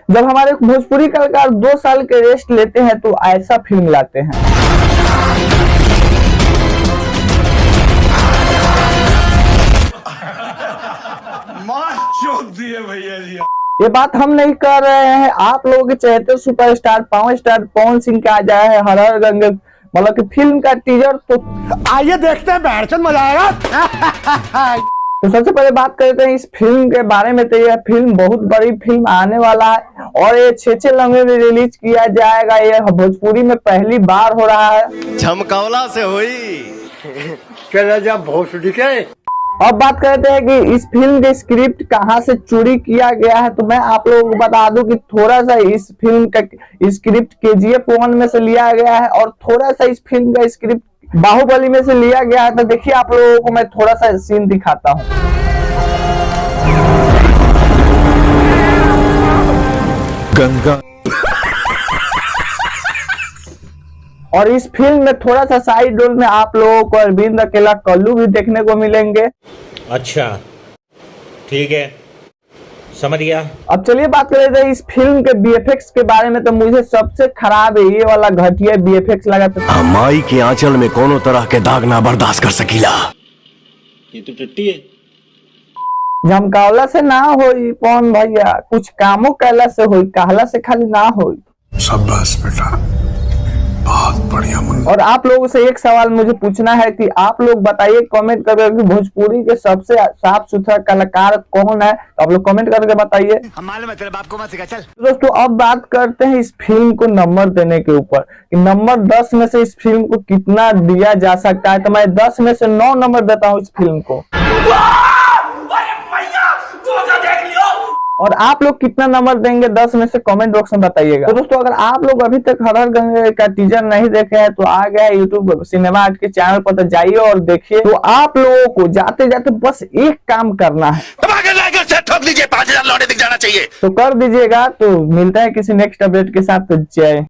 जब हमारे भोजपुरी कलाकार 2 साल के रेस्ट लेते हैं तो ऐसा फिल्म लाते हैं। भैया जी ये बात हम नहीं कर रहे हैं, आप लोगों के चहेते superstar power star Pawan Singh का आ जाए है हर हर गंगे मतलब कि फिल्म का टीजर। तो आइए देखते हैं, बैठचंद मजा आएगा। तो सबसे पहले बात करते हैं इस फिल्म के बारे में। तो यह फिल्म बहुत बड़ी फिल्म आने वाला है और ये 6 लैंग्वेज में रिलीज किया जाएगा। ये भोजपुरी में पहली बार हो रहा है। झमकौला से हुई चला जा भोसड़ी के। अब बात करते हैं कि इस फिल्म के स्क्रिप्ट कहां से चोरी किया गया है। तो मैं आप लोगों को बता दूं कि थोड़ा सा इस फिल्म का स्क्रिप्ट KGF 1 में से लिया गया है और थोड़ा सा इस फिल्म का स्क्रिप्ट बाहुबली में से लिया गया है। तो देखिए आप लोगों को मैं थोड़ा सा सीन दिखाता हूँ। गंगा और इस फिल्म में थोड़ा सा साइड रोल में आप लोगों को अरविंद अकेला कल्लू भी देखने को मिलेंगे। अच्छा ठीक है, समझ गया। अब चलिए बात कर लेते हैं इस फिल्म के BFX के बारे में। तो मुझे सबसे खराब ये वाला घटिया BFX लगा था। माई के आंचल में कोनो तरह के दाग ना बर्दाश्त कर सकीला। ये तो टट्टी है। झमकावला से ना होई पवन भैया, कुछ कामों कैला से होई, कहला से खाली ना होई। शाबाश बेटा, बहुत बढ़िया मुन्ना। और आप लोगों से एक सवाल मुझे पूछना है कि आप लोग बताइए कमेंट करके कि भोजपुरी के सबसे साफ सुथरा कलाकार कौन है। तो आप लोग कमेंट करके बताइए। तेरे बाप को मत सिखा, चल। दोस्तों अब बात करते हैं इस फिल्म को नंबर देने के ऊपर कि नंबर 10 में से इस फिल्म को कितना दिया जा सकता है। तो मैं 10 में से 9 नंबर देता हूँ इस फिल्म को। और आप लोग कितना नंबर देंगे 10 में से कमेंट बॉक्स में बताइएगा। तो दोस्तों अगर आप लोग अभी तक हर हर गंगे का टीजर नहीं देखे हैं तो आ गया है यूट्यूब सिनेमा आर्ट के चैनल पर, तो जाइए और देखिए। तो आप लोगों को जाते जाते बस एक काम करना है, ठोक दीजिए, 5000 लौटे दिख जाना चाहिए। तो कर दीजिएगा। तो मिलता है किसी नेक्स्ट अपडेट के साथ। तो जय